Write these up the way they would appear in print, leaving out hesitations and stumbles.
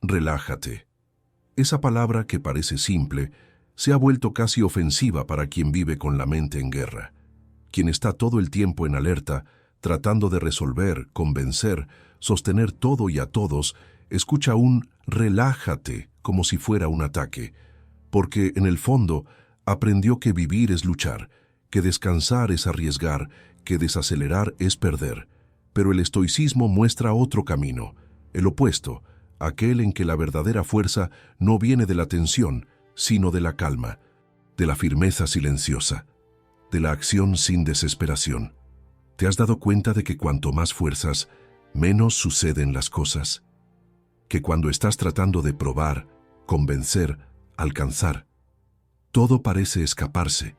Relájate. Esa palabra que parece simple se ha vuelto casi ofensiva para quien vive con la mente en guerra, quien está todo el tiempo en alerta, tratando de resolver, convencer, sostener todo y a todos. Escucha un relájate como si fuera un ataque, porque en el fondo aprendió que vivir es luchar, que descansar es arriesgar, que desacelerar es perder. Pero el estoicismo muestra otro camino, el opuesto, aquel en que la verdadera fuerza no viene de la tensión, sino de la calma, de la firmeza silenciosa, de la acción sin desesperación. ¿Te has dado cuenta de que cuanto más fuerzas, menos suceden las cosas? Que cuando estás tratando de probar, convencer, alcanzar, todo parece escaparse,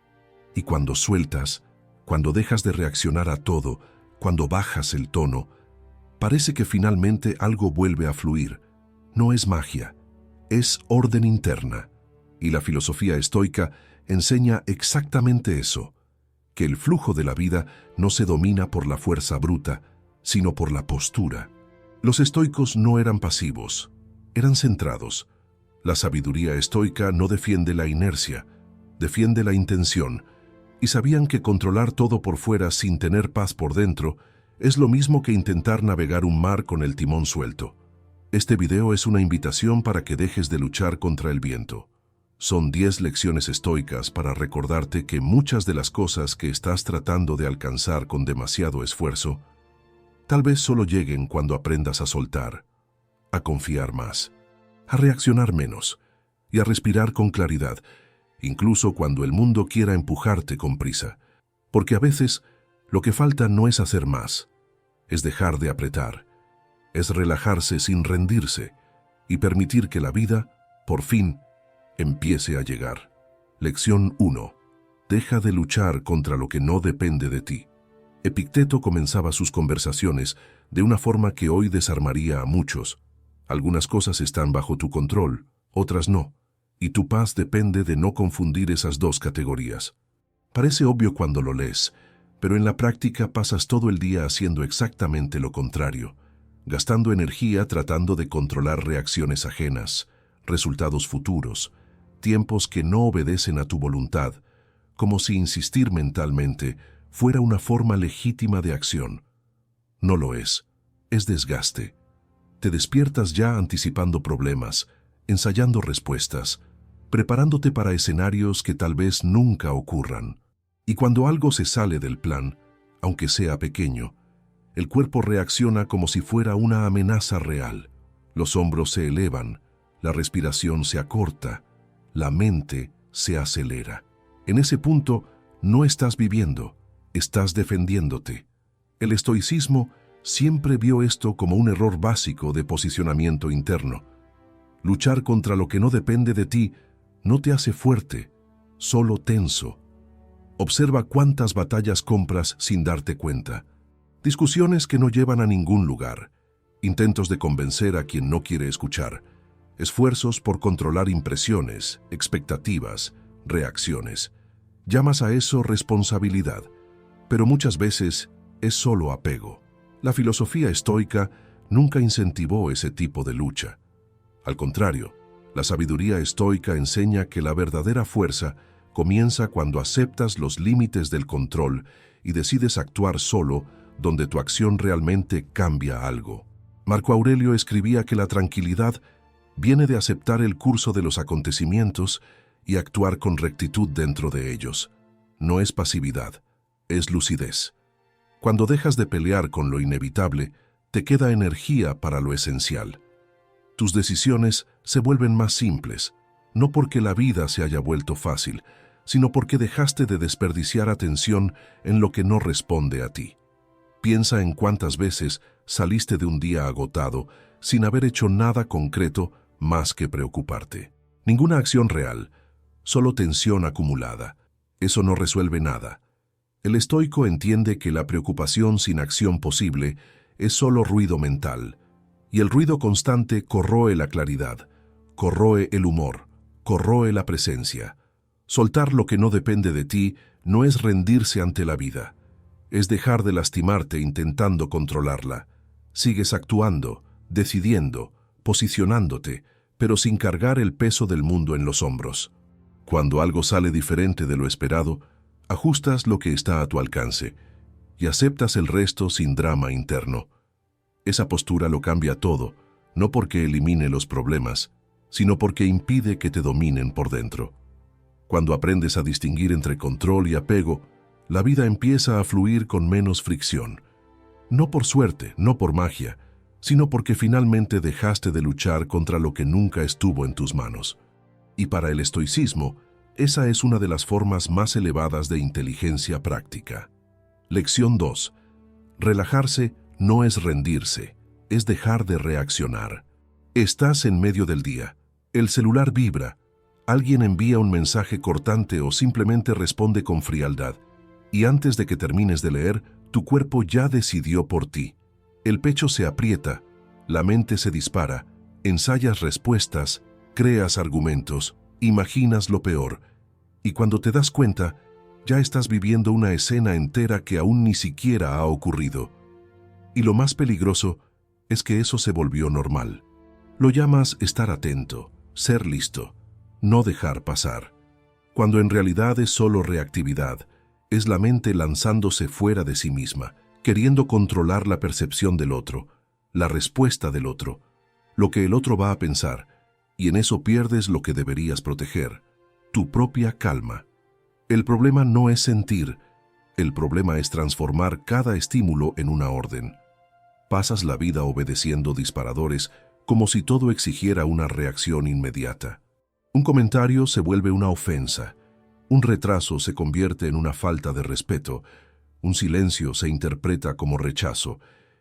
y cuando sueltas, cuando dejas de reaccionar a todo, cuando bajas el tono, parece que finalmente algo vuelve a fluir. No es magia, es orden interna. Y la filosofía estoica enseña exactamente eso, que el flujo de la vida no se domina por la fuerza bruta, sino por la postura. Los estoicos no eran pasivos, eran centrados. La sabiduría estoica no defiende la inercia, defiende la intención, y sabían que controlar todo por fuera sin tener paz por dentro es lo mismo que intentar navegar un mar con el timón suelto. Este video es una invitación para que dejes de luchar contra el viento. Son 10 lecciones estoicas para recordarte que muchas de las cosas que estás tratando de alcanzar con demasiado esfuerzo, tal vez solo lleguen cuando aprendas a soltar, a confiar más, a reaccionar menos y a respirar con claridad, incluso cuando el mundo quiera empujarte con prisa. Porque a veces lo que falta no es hacer más, es dejar de apretar, es relajarse sin rendirse y permitir que la vida, por fin, empiece a llegar. Lección 1. Deja de luchar contra lo que no depende de ti. Epicteto comenzaba sus conversaciones de una forma que hoy desarmaría a muchos. Algunas cosas están bajo tu control, otras no, y tu paz depende de no confundir esas dos categorías. Parece obvio cuando lo lees, pero en la práctica pasas todo el día haciendo exactamente lo contrario, gastando energía tratando de controlar reacciones ajenas, resultados futuros, tiempos que no obedecen a tu voluntad, como si insistir mentalmente fuera una forma legítima de acción. No lo es desgaste. Te despiertas ya anticipando problemas, ensayando respuestas, preparándote para escenarios que tal vez nunca ocurran. Y cuando algo se sale del plan, aunque sea pequeño, el cuerpo reacciona como si fuera una amenaza real. Los hombros se elevan, la respiración se acorta, la mente se acelera. En ese punto, no estás viviendo, estás defendiéndote. El estoicismo siempre vio esto como un error básico de posicionamiento interno. Luchar contra lo que no depende de ti no te hace fuerte, solo tenso. Observa cuántas batallas compras sin darte cuenta. Discusiones que no llevan a ningún lugar. Intentos de convencer a quien no quiere escuchar. Esfuerzos por controlar impresiones, expectativas, reacciones. Llamas a eso responsabilidad, pero muchas veces es solo apego. La filosofía estoica nunca incentivó ese tipo de lucha. Al contrario, la sabiduría estoica enseña que la verdadera fuerza comienza cuando aceptas los límites del control y decides actuar solo donde tu acción realmente cambia algo. Marco Aurelio escribía que la tranquilidad viene de aceptar el curso de los acontecimientos y actuar con rectitud dentro de ellos. No es pasividad, es lucidez. Cuando dejas de pelear con lo inevitable, te queda energía para lo esencial. Tus decisiones se vuelven más simples, no porque la vida se haya vuelto fácil, sino porque dejaste de desperdiciar atención en lo que no responde a ti. Piensa en cuántas veces saliste de un día agotado sin haber hecho nada concreto más que preocuparte. Ninguna acción real, solo tensión acumulada. Eso no resuelve nada. El estoico entiende que la preocupación sin acción posible es solo ruido mental, y el ruido constante corroe la claridad, corroe el humor, corroe la presencia. Soltar lo que no depende de ti no es rendirse ante la vida, es dejar de lastimarte intentando controlarla. Sigues actuando, decidiendo, posicionándote, pero sin cargar el peso del mundo en los hombros. Cuando algo sale diferente de lo esperado, ajustas lo que está a tu alcance y aceptas el resto sin drama interno. Esa postura lo cambia todo, no porque elimine los problemas, sino porque impide que te dominen por dentro. Cuando aprendes a distinguir entre control y apego, la vida empieza a fluir con menos fricción. No por suerte, no por magia, sino porque finalmente dejaste de luchar contra lo que nunca estuvo en tus manos. Y para el estoicismo, esa es una de las formas más elevadas de inteligencia práctica. Lección 2. Relajarse no es rendirse, es dejar de reaccionar. Estás en medio del día. El celular vibra. Alguien envía un mensaje cortante o simplemente responde con frialdad. Y antes de que termines de leer, tu cuerpo ya decidió por ti. El pecho se aprieta, la mente se dispara, ensayas respuestas, creas argumentos, imaginas lo peor. Y cuando te das cuenta, ya estás viviendo una escena entera que aún ni siquiera ha ocurrido. Y lo más peligroso es que eso se volvió normal. Lo llamas estar atento, ser listo, no dejar pasar. Cuando en realidad es solo reactividad, es la mente lanzándose fuera de sí misma, queriendo controlar la percepción del otro, la respuesta del otro, lo que el otro va a pensar, y en eso pierdes lo que deberías proteger, tu propia calma. El problema no es sentir, el problema es transformar cada estímulo en una orden. Pasas la vida obedeciendo disparadores como si todo exigiera una reacción inmediata. Un comentario se vuelve una ofensa, un retraso se convierte en una falta de respeto, un silencio se interpreta como rechazo,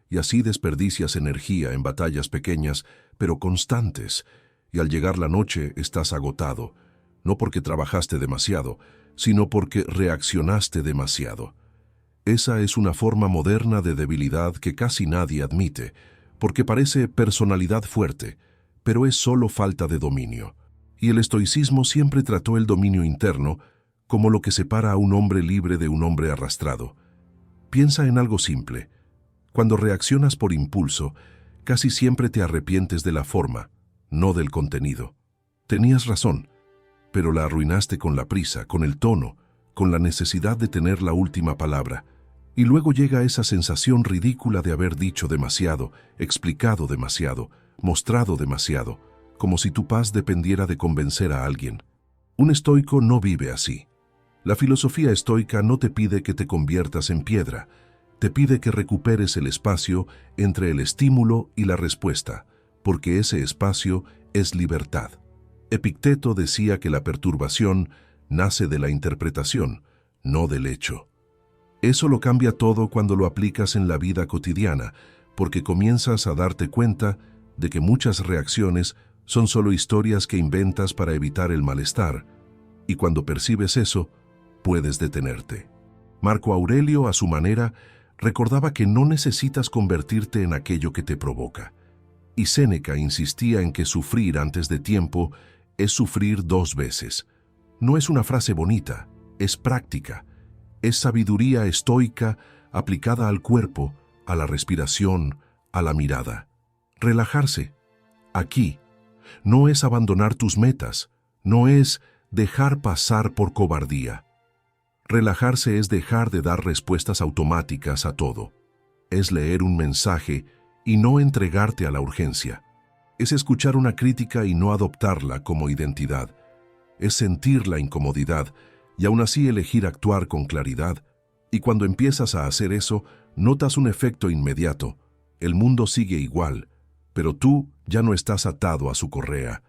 y así desperdicias energía en batallas pequeñas, pero constantes, y al llegar la noche estás agotado, no porque trabajaste demasiado, sino porque reaccionaste demasiado. Esa es una forma moderna de debilidad que casi nadie admite, porque parece personalidad fuerte, pero es solo falta de dominio. Y el estoicismo siempre trató el dominio interno como lo que separa a un hombre libre de un hombre arrastrado. Piensa en algo simple. Cuando reaccionas por impulso, casi siempre te arrepientes de la forma, no del contenido. Tenías razón, pero la arruinaste con la prisa, con el tono, con la necesidad de tener la última palabra. Y luego llega esa sensación ridícula de haber dicho demasiado, explicado demasiado, mostrado demasiado, como si tu paz dependiera de convencer a alguien. Un estoico no vive así. La filosofía estoica no te pide que te conviertas en piedra, te pide que recuperes el espacio entre el estímulo y la respuesta, porque ese espacio es libertad. Epicteto decía que la perturbación nace de la interpretación, no del hecho. Eso lo cambia todo cuando lo aplicas en la vida cotidiana, porque comienzas a darte cuenta de que muchas reacciones son solo historias que inventas para evitar el malestar, y cuando percibes eso, puedes detenerte. Marco Aurelio, a su manera, recordaba que no necesitas convertirte en aquello que te provoca. Y Séneca insistía en que sufrir antes de tiempo es sufrir 2 veces. No es una frase bonita, es práctica. Es sabiduría estoica aplicada al cuerpo, a la respiración, a la mirada. Relajarse, aquí, no es abandonar tus metas, no es dejar pasar por cobardía. Relajarse es dejar de dar respuestas automáticas a todo. Es leer un mensaje y no entregarte a la urgencia. Es escuchar una crítica y no adoptarla como identidad. Es sentir la incomodidad y aún así elegir actuar con claridad. Y cuando empiezas a hacer eso, notas un efecto inmediato. El mundo sigue igual, pero tú ya no estás atado a su correa.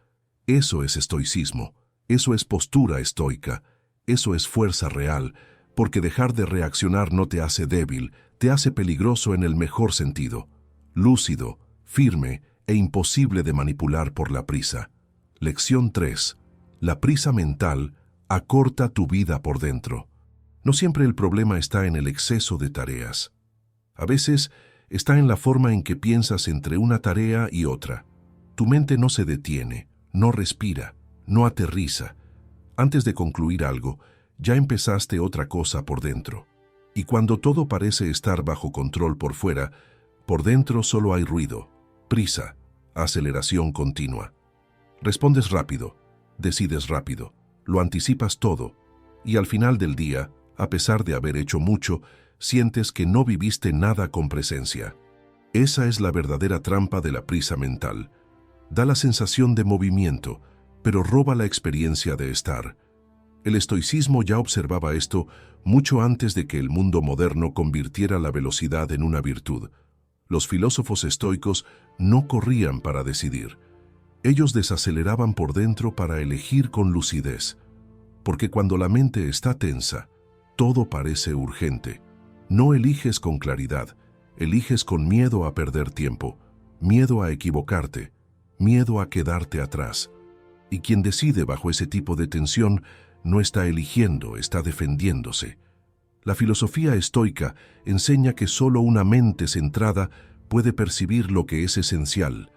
Eso es estoicismo, eso es postura estoica. Eso es fuerza real, porque dejar de reaccionar no te hace débil, te hace peligroso en el mejor sentido, lúcido, firme e imposible de manipular por la prisa. Lección 3. La prisa mental acorta tu vida por dentro. No siempre el problema está en el exceso de tareas. A veces está en la forma en que piensas entre una tarea y otra. Tu mente no se detiene, no respira, no aterriza. Antes de concluir algo, ya empezaste otra cosa por dentro. Y cuando todo parece estar bajo control por fuera, por dentro solo hay ruido, prisa, aceleración continua. Respondes rápido, decides rápido, lo anticipas todo, y al final del día, a pesar de haber hecho mucho, sientes que no viviste nada con presencia. Esa es la verdadera trampa de la prisa mental. Da la sensación de movimiento, pero roba la experiencia de estar. El estoicismo ya observaba esto mucho antes de que el mundo moderno convirtiera la velocidad en una virtud. Los filósofos estoicos no corrían para decidir. Ellos desaceleraban por dentro para elegir con lucidez. Porque cuando la mente está tensa, todo parece urgente. No eliges con claridad, eliges con miedo a perder tiempo, miedo a equivocarte, miedo a quedarte atrás. Y quien decide bajo ese tipo de tensión no está eligiendo, está defendiéndose. La filosofía estoica enseña que solo una mente centrada puede percibir lo que es esencial.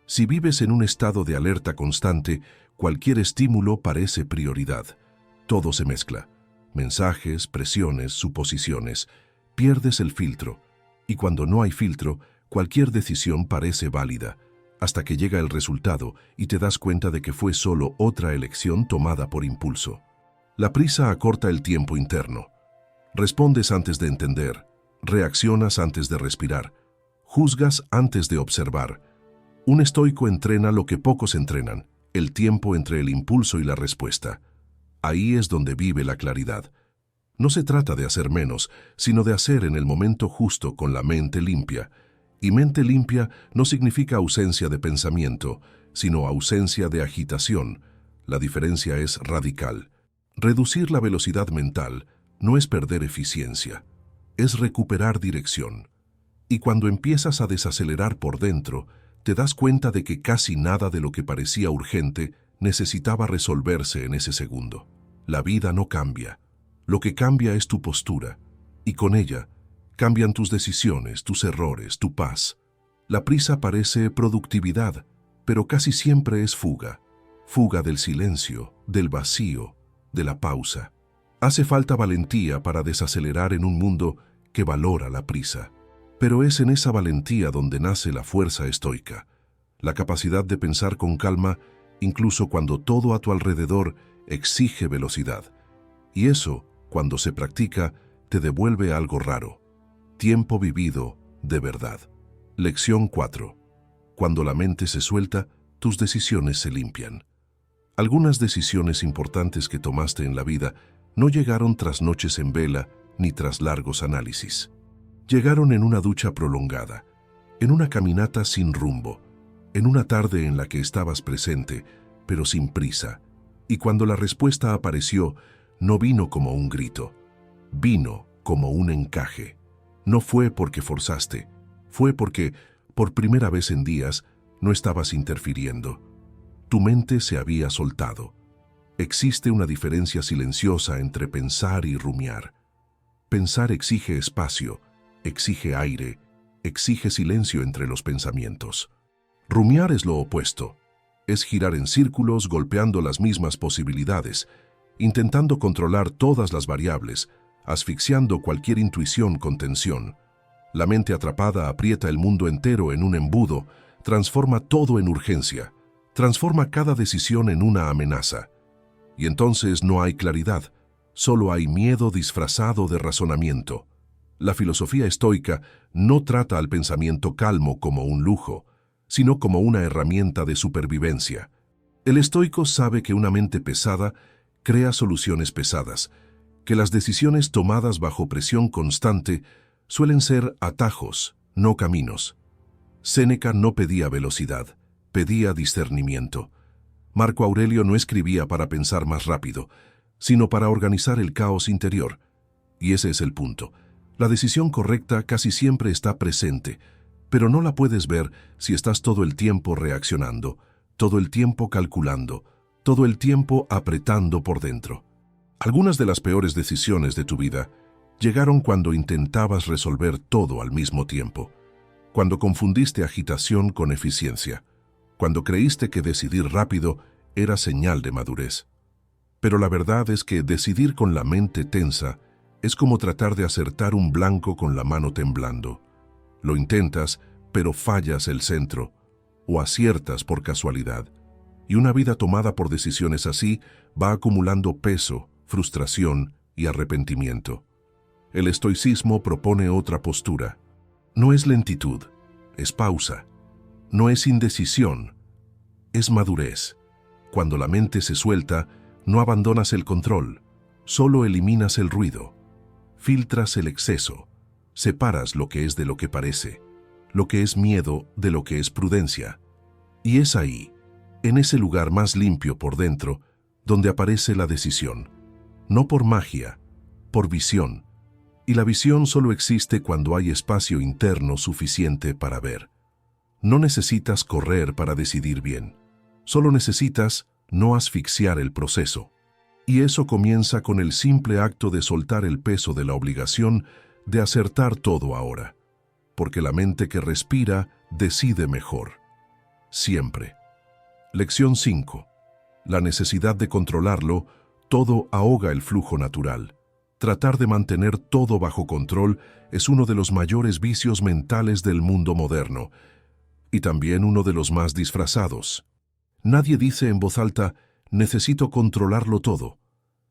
Si vives en un estado de alerta constante, cualquier estímulo parece prioridad. Todo se mezcla. Mensajes, presiones, suposiciones. Pierdes el filtro. Y cuando no hay filtro, cualquier decisión parece válida, hasta que llega el resultado y te das cuenta de que fue solo otra elección tomada por impulso. La prisa acorta el tiempo interno. Respondes antes de entender, reaccionas antes de respirar, juzgas antes de observar. Un estoico entrena lo que pocos entrenan, el tiempo entre el impulso y la respuesta. Ahí es donde vive la claridad. No se trata de hacer menos, sino de hacer en el momento justo con la mente limpia. Y mente limpia no significa ausencia de pensamiento, sino ausencia de agitación. La diferencia es radical. Reducir la velocidad mental no es perder eficiencia, es recuperar dirección. Y cuando empiezas a desacelerar por dentro, te das cuenta de que casi nada de lo que parecía urgente necesitaba resolverse en ese segundo. La vida no cambia. Lo que cambia es tu postura, y con ella cambian tus decisiones, tus errores, tu paz. La prisa parece productividad, pero casi siempre es fuga. Fuga del silencio, del vacío, de la pausa. Hace falta valentía para desacelerar en un mundo que valora la prisa. Pero es en esa valentía donde nace la fuerza estoica, la capacidad de pensar con calma, incluso cuando todo a tu alrededor exige velocidad. Y eso, cuando se practica, te devuelve algo raro. Tiempo vivido de verdad. Lección 4. Cuando la mente se suelta, tus decisiones se limpian. Algunas decisiones importantes que tomaste en la vida no llegaron tras noches en vela ni tras largos análisis. Llegaron en una ducha prolongada, en una caminata sin rumbo, en una tarde en la que estabas presente, pero sin prisa. Y cuando la respuesta apareció, no vino como un grito, vino como un encaje. No fue porque forzaste, fue porque, por primera vez en días, no estabas interfiriendo. Tu mente se había soltado. Existe una diferencia silenciosa entre pensar y rumiar. Pensar exige espacio, exige aire, exige silencio entre los pensamientos. Rumiar es lo opuesto. Es girar en círculos golpeando las mismas posibilidades, intentando controlar todas las variables, asfixiando cualquier intuición con tensión. La mente atrapada aprieta el mundo entero en un embudo, transforma todo en urgencia, transforma cada decisión en una amenaza. Y entonces no hay claridad, solo hay miedo disfrazado de razonamiento. La filosofía estoica no trata al pensamiento calmo como un lujo, sino como una herramienta de supervivencia. El estoico sabe que una mente pesada crea soluciones pesadas, que las decisiones tomadas bajo presión constante suelen ser atajos, no caminos. Séneca no pedía velocidad, pedía discernimiento. Marco Aurelio no escribía para pensar más rápido, sino para organizar el caos interior. Y ese es el punto. La decisión correcta casi siempre está presente, pero no la puedes ver si estás todo el tiempo reaccionando, todo el tiempo calculando, todo el tiempo apretando por dentro. Algunas de las peores decisiones de tu vida llegaron cuando intentabas resolver todo al mismo tiempo, cuando confundiste agitación con eficiencia, cuando creíste que decidir rápido era señal de madurez. Pero la verdad es que decidir con la mente tensa es como tratar de acertar un blanco con la mano temblando. Lo intentas, pero fallas el centro. o aciertas por casualidad. Y una vida tomada por decisiones así va acumulando peso, frustración y arrepentimiento. El estoicismo propone otra postura. No es lentitud, es pausa. No es indecisión, es madurez. Cuando la mente se suelta, no abandonas el control, solo eliminas el ruido. Filtras el exceso, separas lo que es de lo que parece, lo que es miedo de lo que es prudencia. Y es ahí, en ese lugar más limpio por dentro, donde aparece la decisión. No por magia, por visión. Y la visión solo existe cuando hay espacio interno suficiente para ver. No necesitas correr para decidir bien. Solo necesitas no asfixiar el proceso. Y eso comienza con el simple acto de soltar el peso de la obligación de acertar todo ahora. Porque la mente que respira decide mejor. Siempre. Lección 5. La necesidad de controlarlo, todo ahoga el flujo natural. Tratar de mantener todo bajo control es uno de los mayores vicios mentales del mundo moderno, y también uno de los más disfrazados. Nadie dice en voz alta, necesito controlarlo todo,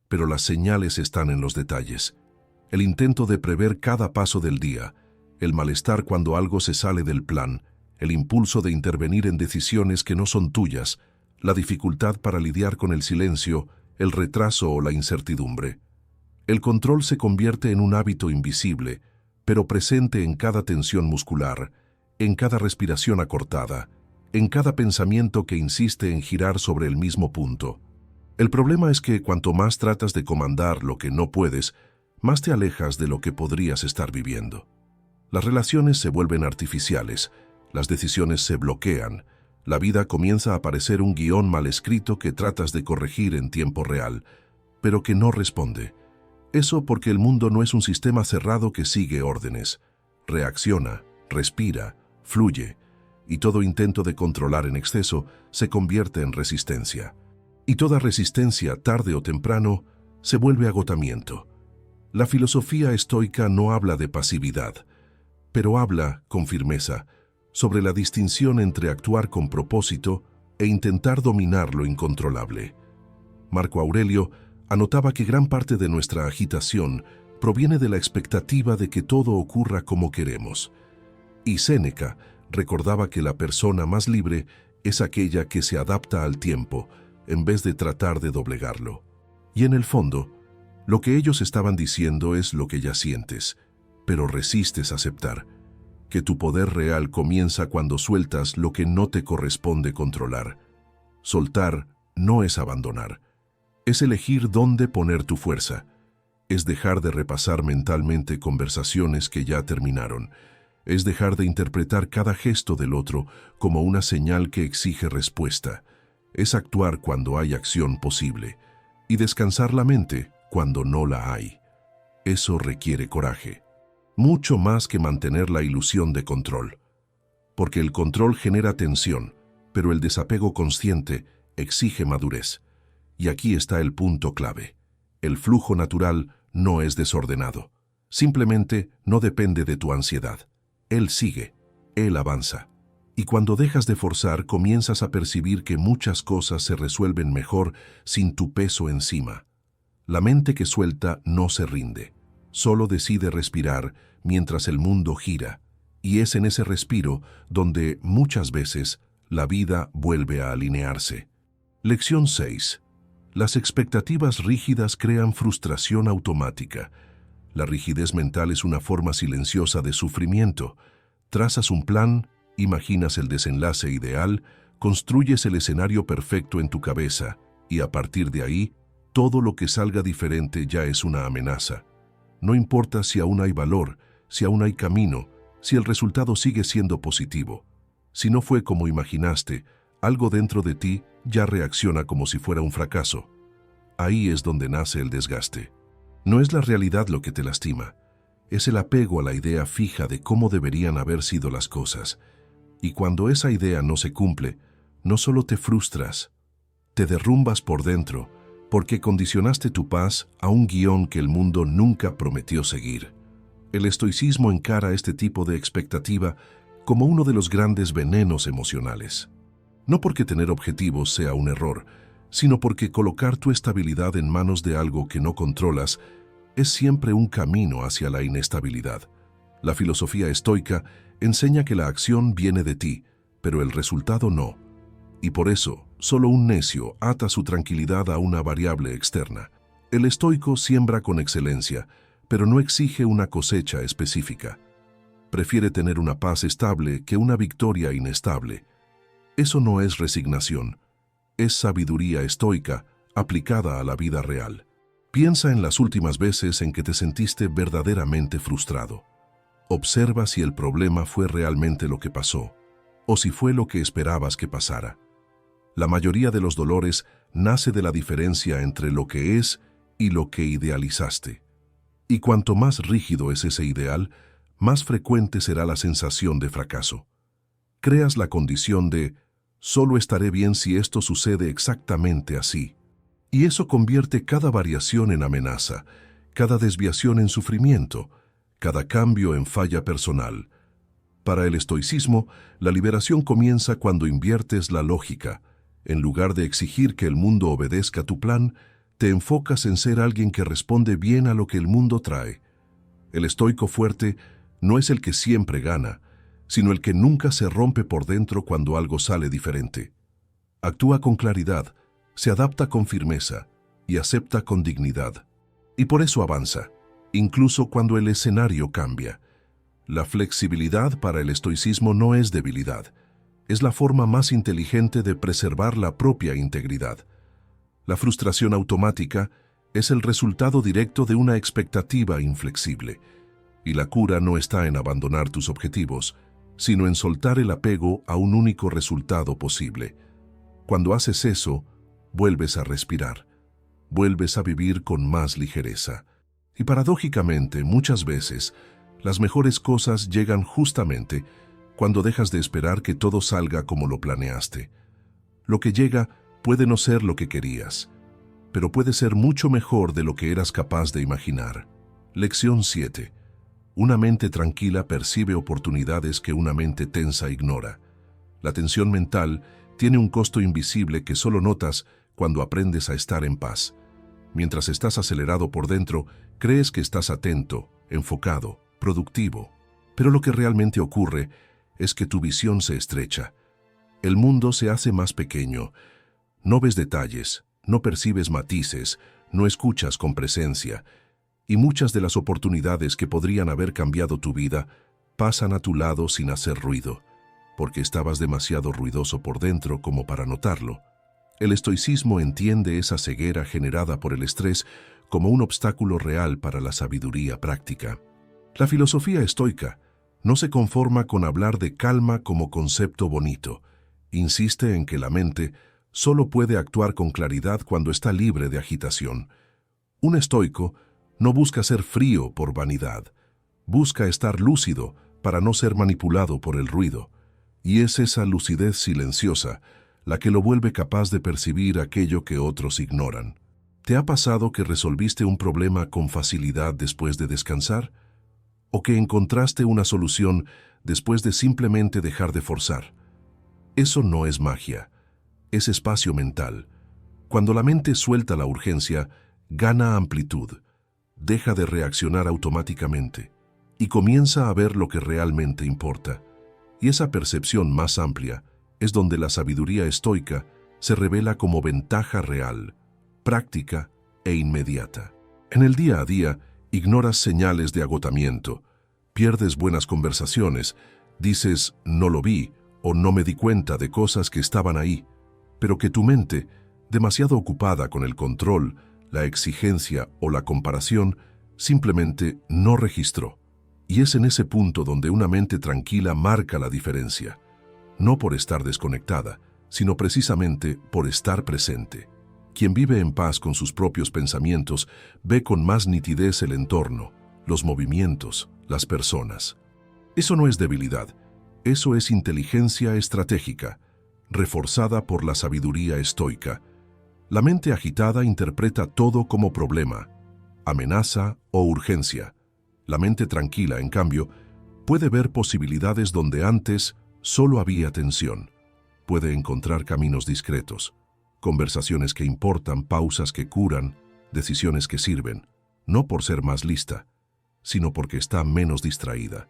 pero las señales están en los detalles. El intento de prever cada paso del día, el malestar cuando algo se sale del plan, el impulso de intervenir en decisiones que no son tuyas, la dificultad para lidiar con el silencio, el retraso o la incertidumbre. El control se convierte en un hábito invisible, pero presente en cada tensión muscular, en cada respiración acortada, en cada pensamiento que insiste en girar sobre el mismo punto. El problema es que cuanto más tratas de comandar lo que no puedes, más te alejas de lo que podrías estar viviendo. Las relaciones se vuelven artificiales, las decisiones se bloquean, la vida comienza a parecer un guión mal escrito que tratas de corregir en tiempo real, pero que no responde. Eso porque el mundo no es un sistema cerrado que sigue órdenes. Reacciona, respira, fluye, y todo intento de controlar en exceso se convierte en resistencia. Y toda resistencia, tarde o temprano, se vuelve agotamiento. La filosofía estoica no habla de pasividad, pero habla, con firmeza, sobre la distinción entre actuar con propósito e intentar dominar lo incontrolable. Marco Aurelio anotaba que gran parte de nuestra agitación proviene de la expectativa de que todo ocurra como queremos. Y Séneca recordaba que la persona más libre es aquella que se adapta al tiempo, en vez de tratar de doblegarlo. Y en el fondo, lo que ellos estaban diciendo es lo que ya sientes, pero resistes a aceptar, que tu poder real comienza cuando sueltas lo que no te corresponde controlar. Soltar no es abandonar, es elegir dónde poner tu fuerza, es dejar de repasar mentalmente conversaciones que ya terminaron, es dejar de interpretar cada gesto del otro como una señal que exige respuesta, es actuar cuando hay acción posible y descansar la mente cuando no la hay. Eso requiere coraje, mucho más que mantener la ilusión de control, porque el control genera tensión, pero el desapego consciente exige madurez. Y aquí está el punto clave. El flujo natural no es desordenado, simplemente no depende de tu ansiedad. Él sigue, él avanza. Y cuando dejas de forzar, comienzas a percibir que muchas cosas se resuelven mejor sin tu peso encima. La mente que suelta no se rinde, solo decide respirar mientras el mundo gira, y es en ese respiro donde, muchas veces, la vida vuelve a alinearse. Lección 6. Las expectativas rígidas crean frustración automática. La rigidez mental es una forma silenciosa de sufrimiento. Trazas un plan, imaginas el desenlace ideal, construyes el escenario perfecto en tu cabeza, y a partir de ahí, todo lo que salga diferente ya es una amenaza. No importa si aún hay valor, si aún hay camino, si el resultado sigue siendo positivo. Si no fue como imaginaste, algo dentro de ti ya reacciona como si fuera un fracaso. Ahí es donde nace el desgaste. No es la realidad lo que te lastima, es el apego a la idea fija de cómo deberían haber sido las cosas. Y cuando esa idea no se cumple, no solo te frustras, te derrumbas por dentro, porque condicionaste tu paz a un guión que el mundo nunca prometió seguir. El estoicismo encara este tipo de expectativa como uno de los grandes venenos emocionales. No porque tener objetivos sea un error, sino porque colocar tu estabilidad en manos de algo que no controlas es siempre un camino hacia la inestabilidad. La filosofía estoica enseña que la acción viene de ti, pero el resultado no. Y por eso, solo un necio ata su tranquilidad a una variable externa. El estoico siembra con excelencia, pero no exige una cosecha específica. Prefiere tener una paz estable que una victoria inestable. Eso no es resignación, es sabiduría estoica aplicada a la vida real. Piensa en las últimas veces en que te sentiste verdaderamente frustrado. Observa si el problema fue realmente lo que pasó, o si fue lo que esperabas que pasara. La mayoría de los dolores nace de la diferencia entre lo que es y lo que idealizaste. Y cuanto más rígido es ese ideal, más frecuente será la sensación de fracaso. Creas la condición de «solo estaré bien si esto sucede exactamente así». Y eso convierte cada variación en amenaza, cada desviación en sufrimiento, cada cambio en falla personal. Para el estoicismo, la liberación comienza cuando inviertes la lógica. En lugar de exigir que el mundo obedezca tu plan, te enfocas en ser alguien que responde bien a lo que el mundo trae. El estoico fuerte no es el que siempre gana, sino el que nunca se rompe por dentro cuando algo sale diferente. Actúa con claridad, se adapta con firmeza y acepta con dignidad. Y por eso avanza, incluso cuando el escenario cambia. La flexibilidad para el estoicismo no es debilidad, es la forma más inteligente de preservar la propia integridad. La frustración automática es el resultado directo de una expectativa inflexible, y la cura no está en abandonar tus objetivos, sino en soltar el apego a un único resultado posible. Cuando haces eso, vuelves a respirar, vuelves a vivir con más ligereza. Y paradójicamente, muchas veces, las mejores cosas llegan justamente cuando dejas de esperar que todo salga como lo planeaste. Lo que llega puede no ser lo que querías, pero puede ser mucho mejor de lo que eras capaz de imaginar. Lección 7. Una mente tranquila percibe oportunidades que una mente tensa ignora. La tensión mental tiene un costo invisible que solo notas cuando aprendes a estar en paz. Mientras estás acelerado por dentro, crees que estás atento, enfocado, productivo. Pero lo que realmente ocurre es que tu visión se estrecha. El mundo se hace más pequeño. No ves detalles, no percibes matices, no escuchas con presencia. Y muchas de las oportunidades que podrían haber cambiado tu vida pasan a tu lado sin hacer ruido, porque estabas demasiado ruidoso por dentro como para notarlo. El estoicismo entiende esa ceguera generada por el estrés como un obstáculo real para la sabiduría práctica. La filosofía estoica no se conforma con hablar de calma como concepto bonito. Insiste en que la mente solo puede actuar con claridad cuando está libre de agitación. Un estoico no busca ser frío por vanidad. Busca estar lúcido para no ser manipulado por el ruido. Y es esa lucidez silenciosa la que lo vuelve capaz de percibir aquello que otros ignoran. ¿Te ha pasado que resolviste un problema con facilidad después de descansar? ¿O que encontraste una solución después de simplemente dejar de forzar? Eso no es magia, es espacio mental. Cuando la mente suelta la urgencia, gana amplitud, deja de reaccionar automáticamente y comienza a ver lo que realmente importa. Y esa percepción más amplia es donde la sabiduría estoica se revela como ventaja real, práctica e inmediata. En el día a día, ignoras señales de agotamiento, pierdes buenas conversaciones, dices «no lo vi» o «no me di cuenta» de cosas que estaban ahí, pero que tu mente, demasiado ocupada con el control, la exigencia o la comparación, simplemente no registró. Y es en ese punto donde una mente tranquila marca la diferencia, no por estar desconectada, sino precisamente por estar presente. Quien vive en paz con sus propios pensamientos ve con más nitidez el entorno, los movimientos, las personas. Eso no es debilidad, eso es inteligencia estratégica, reforzada por la sabiduría estoica. La mente agitada interpreta todo como problema, amenaza o urgencia. La mente tranquila, en cambio, Puede ver posibilidades donde antes solo había tensión. Puede encontrar caminos discretos, conversaciones que importan, pausas que curan, decisiones que sirven, no por ser más lista, sino porque está menos distraída.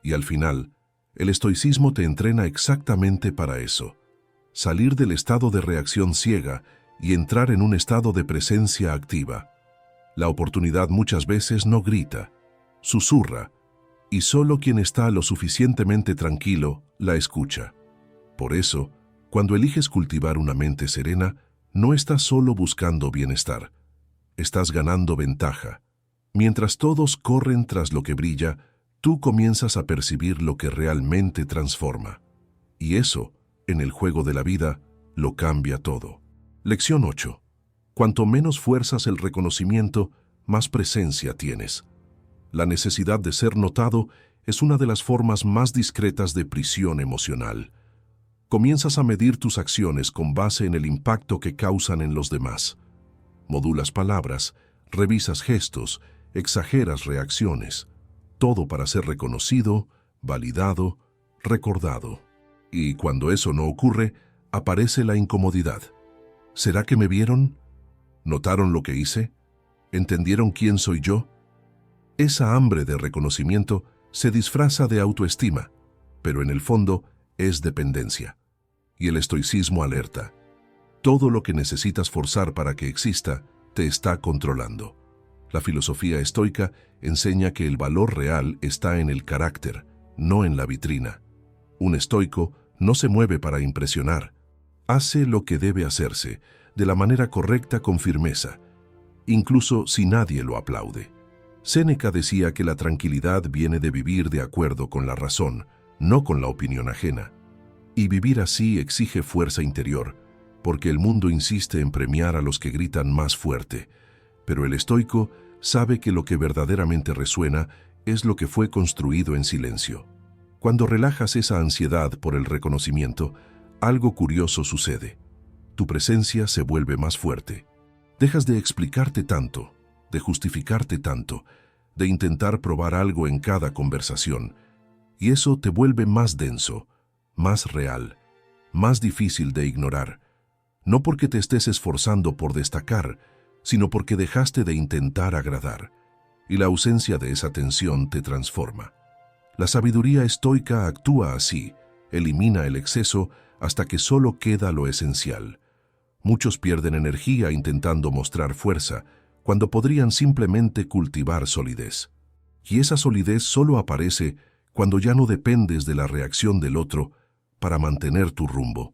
Y al final, el estoicismo te entrena exactamente para eso: salir del estado de reacción ciega y entrar en un estado de presencia activa. La oportunidad muchas veces no grita, susurra, y solo quien está lo suficientemente tranquilo la escucha. Por eso, cuando eliges cultivar una mente serena, no estás solo buscando bienestar, estás ganando ventaja. Mientras todos corren tras lo que brilla, tú comienzas a percibir lo que realmente transforma. Y eso, en el juego de la vida, lo cambia todo. Lección 8. Cuanto menos fuerzas el reconocimiento, más presencia tienes. La necesidad de ser notado es una de las formas más discretas de prisión emocional. Comienzas a medir tus acciones con base en el impacto que causan en los demás. Modulas palabras, revisas gestos, exageras reacciones, todo para ser reconocido, validado, recordado. Y cuando eso no ocurre, aparece la incomodidad. ¿Será que me vieron? ¿Notaron lo que hice? ¿Entendieron quién soy yo? Esa hambre de reconocimiento se disfraza de autoestima, pero en el fondo es dependencia. Y el estoicismo alerta: todo lo que necesitas forzar para que exista te está controlando. La filosofía estoica enseña que el valor real está en el carácter, no en la vitrina. Un estoico no se mueve para impresionar. Hace lo que debe hacerse, de la manera correcta, con firmeza, incluso si nadie lo aplaude. Séneca decía que la tranquilidad viene de vivir de acuerdo con la razón, no con la opinión ajena. Y vivir así exige fuerza interior, porque el mundo insiste en premiar a los que gritan más fuerte. Pero el estoico sabe que lo que verdaderamente resuena es lo que fue construido en silencio. Cuando relajas esa ansiedad por el reconocimiento, algo curioso sucede. Tu presencia se vuelve más fuerte. Dejas de explicarte tanto, de justificarte tanto, de intentar probar algo en cada conversación, y eso te vuelve más denso, más real, más difícil de ignorar, no porque te estés esforzando por destacar, sino porque dejaste de intentar agradar, y la ausencia de esa tensión te transforma. La sabiduría estoica actúa así, elimina el exceso hasta que solo queda lo esencial. Muchos pierden energía intentando mostrar fuerza, cuando podrían simplemente cultivar solidez. Y esa solidez solo aparece cuando ya no dependes de la reacción del otro para mantener tu rumbo.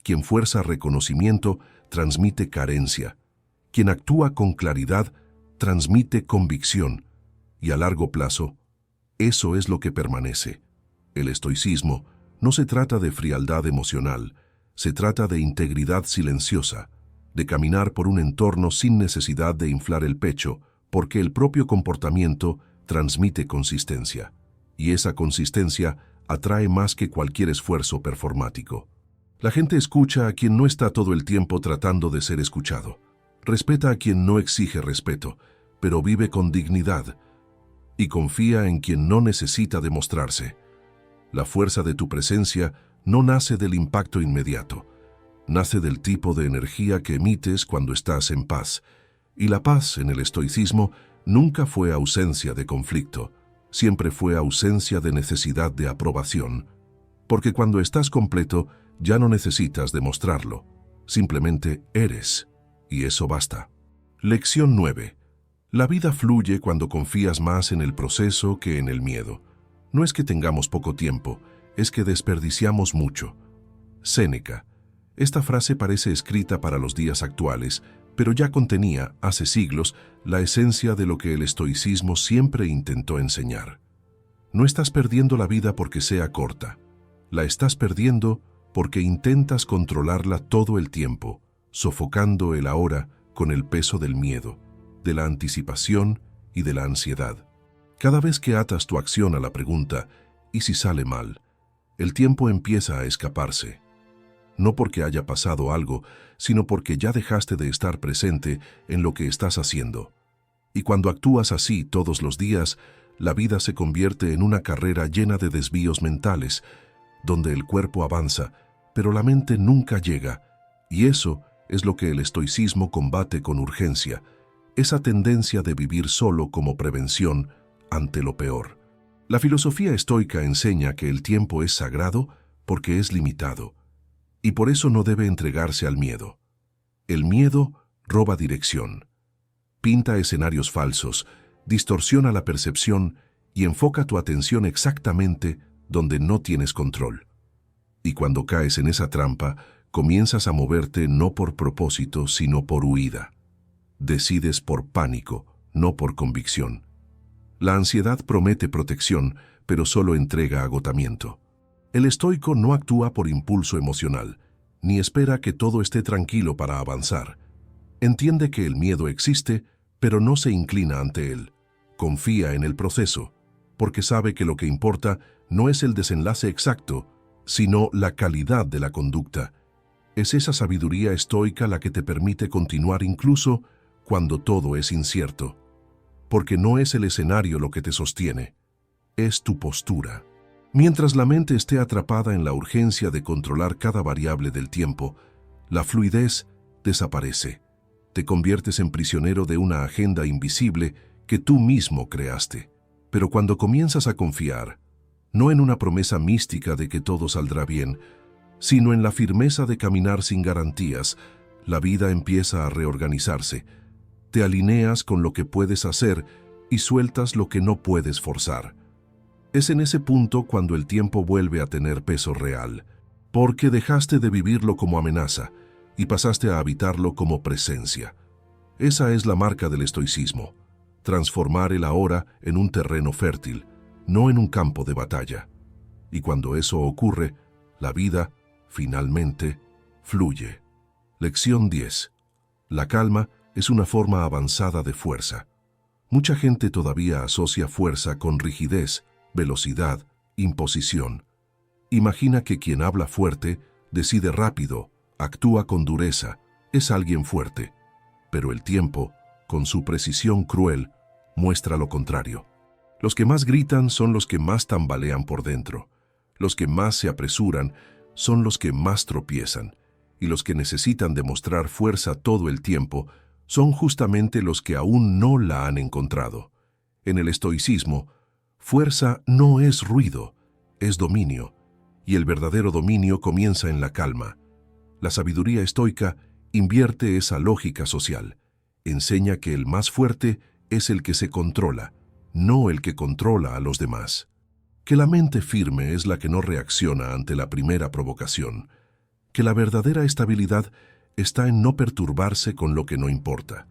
Quien fuerza reconocimiento transmite carencia. Quien actúa con claridad transmite convicción. Y a largo plazo, eso es lo que permanece. El estoicismo no se trata de frialdad emocional, se trata de integridad silenciosa, de caminar por un entorno sin necesidad de inflar el pecho, porque el propio comportamiento transmite consistencia. Y esa consistencia atrae más que cualquier esfuerzo performático. La gente escucha a quien no está todo el tiempo tratando de ser escuchado. Respeta a quien no exige respeto, pero vive con dignidad. Y confía en quien no necesita demostrarse. La fuerza de tu presencia no nace del impacto inmediato. Nace del tipo de energía que emites cuando estás en paz. Y la paz en el estoicismo nunca fue ausencia de conflicto. Siempre fue ausencia de necesidad de aprobación. Porque cuando estás completo, ya no necesitas demostrarlo. Simplemente eres. Y eso basta. Lección 9. La vida fluye cuando confías más en el proceso que en el miedo. No es que tengamos poco tiempo, es que desperdiciamos mucho. Séneca. Esta frase parece escrita para los días actuales, pero ya contenía, hace siglos, la esencia de lo que el estoicismo siempre intentó enseñar. No estás perdiendo la vida porque sea corta. La estás perdiendo porque intentas controlarla todo el tiempo, sofocando el ahora con el peso del miedo, de la anticipación y de la ansiedad. Cada vez que atas tu acción a la pregunta, ¿y si sale mal?, el tiempo empieza a escaparse. No porque haya pasado algo, sino porque ya dejaste de estar presente en lo que estás haciendo. Y cuando actúas así todos los días, la vida se convierte en una carrera llena de desvíos mentales, donde el cuerpo avanza, pero la mente nunca llega, y eso es lo que el estoicismo combate con urgencia, esa tendencia de vivir solo como prevención ante lo peor. La filosofía estoica enseña que el tiempo es sagrado porque es limitado, y por eso no debe entregarse al miedo. El miedo roba dirección, pinta escenarios falsos, distorsiona la percepción y enfoca tu atención exactamente donde no tienes control. Y cuando caes en esa trampa, comienzas a moverte no por propósito, sino por huida. Decides por pánico, no por convicción. La ansiedad promete protección, pero solo entrega agotamiento. El estoico no actúa por impulso emocional, ni espera que todo esté tranquilo para avanzar. Entiende que el miedo existe, pero no se inclina ante él. Confía en el proceso, porque sabe que lo que importa no es el desenlace exacto, sino la calidad de la conducta. Es esa sabiduría estoica la que te permite continuar incluso cuando todo es incierto. Porque no es el escenario lo que te sostiene, es tu postura. Mientras la mente esté atrapada en la urgencia de controlar cada variable del tiempo, la fluidez desaparece. Te conviertes en prisionero de una agenda invisible que tú mismo creaste. Pero cuando comienzas a confiar, no en una promesa mística de que todo saldrá bien, sino en la firmeza de caminar sin garantías, la vida empieza a reorganizarse. Te alineas con lo que puedes hacer y sueltas lo que no puedes forzar. Es en ese punto cuando el tiempo vuelve a tener peso real, porque dejaste de vivirlo como amenaza y pasaste a habitarlo como presencia. Esa es la marca del estoicismo, transformar el ahora en un terreno fértil, no en un campo de batalla. Y cuando eso ocurre, la vida, finalmente, fluye. Lección 10. La calma es una forma avanzada de fuerza. Mucha gente todavía asocia fuerza con rigidez, velocidad, imposición. Imagina que quien habla fuerte, decide rápido, actúa con dureza, es alguien fuerte. Pero el tiempo, con su precisión cruel, muestra lo contrario. Los que más gritan son los que más tambalean por dentro. Los que más se apresuran son los que más tropiezan. Y los que necesitan demostrar fuerza todo el tiempo son justamente los que aún no la han encontrado. En el estoicismo, fuerza no es ruido, es dominio, y el verdadero dominio comienza en la calma. La sabiduría estoica invierte esa lógica social, enseña que el más fuerte es el que se controla, no el que controla a los demás. Que la mente firme es la que no reacciona ante la primera provocación, que la verdadera estabilidad está en no perturbarse con lo que no importa.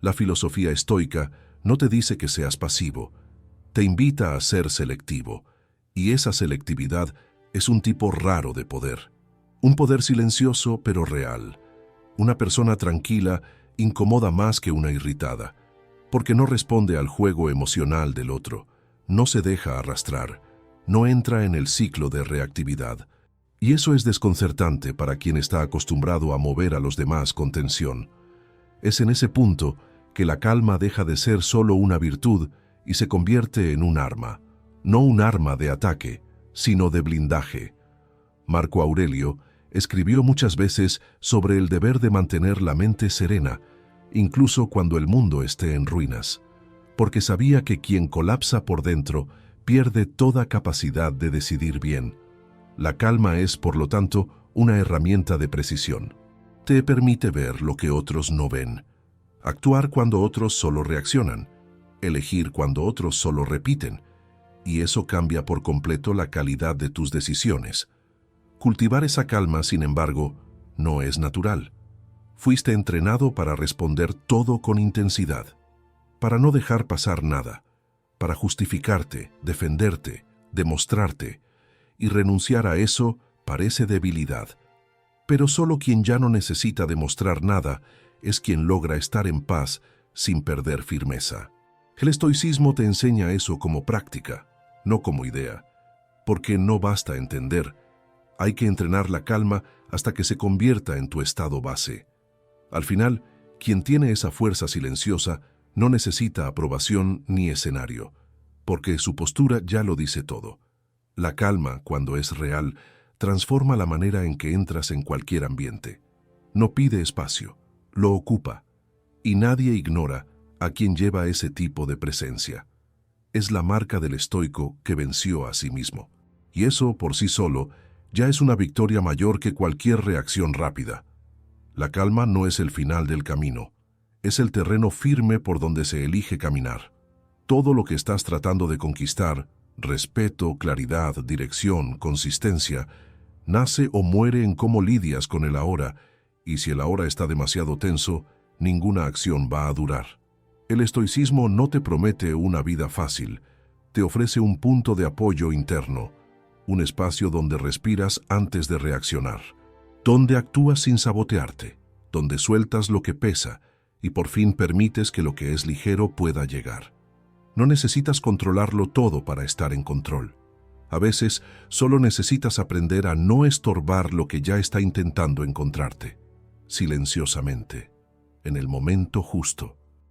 La filosofía estoica no te dice que seas pasivo, te invita a ser selectivo, y esa selectividad es un tipo raro de poder. Un poder silencioso pero real. Una persona tranquila incomoda más que una irritada, porque no responde al juego emocional del otro, no se deja arrastrar, no entra en el ciclo de reactividad. Y eso es desconcertante para quien está acostumbrado a mover a los demás con tensión. Es en ese punto que la calma deja de ser solo una virtud y se convierte en un arma. No un arma de ataque, sino de blindaje. Marco Aurelio escribió muchas veces sobre el deber de mantener la mente serena, incluso cuando el mundo esté en ruinas, porque sabía que quien colapsa por dentro pierde toda capacidad de decidir bien. La calma es, por lo tanto, una herramienta de precisión. Te permite ver lo que otros no ven, actuar cuando otros solo reaccionan, elegir cuando otros solo repiten, y eso cambia por completo la calidad de tus decisiones. Cultivar esa calma, sin embargo, no es natural. Fuiste entrenado para responder todo con intensidad, para no dejar pasar nada, para justificarte, defenderte, demostrarte, y renunciar a eso parece debilidad. Pero solo quien ya no necesita demostrar nada es quien logra estar en paz sin perder firmeza. El estoicismo te enseña eso como práctica, no como idea, porque no basta entender. Hay que entrenar la calma hasta que se convierta en tu estado base. Al final, quien tiene esa fuerza silenciosa no necesita aprobación ni escenario. porque su postura ya lo dice todo. La calma, cuando es real, transforma la manera en que entras en cualquier ambiente. No pide espacio, lo ocupa, y nadie ignora a quien lleva ese tipo de presencia. Es la marca del estoico que venció a sí mismo. Y eso, por sí solo, ya es una victoria mayor que cualquier reacción rápida. La calma no es el final del camino, es el terreno firme por donde se elige caminar. Todo lo que estás tratando de conquistar, respeto, claridad, dirección, consistencia, nace o muere en cómo lidias con el ahora, y si el ahora está demasiado tenso, ninguna acción va a durar. El estoicismo no te promete una vida fácil, te ofrece un punto de apoyo interno, un espacio donde respiras antes de reaccionar, donde actúas sin sabotearte, donde sueltas lo que pesa y por fin permites que lo que es ligero pueda llegar. No necesitas controlarlo todo para estar en control. A veces solo necesitas aprender a no estorbar lo que ya está intentando encontrarte, silenciosamente, en el momento justo.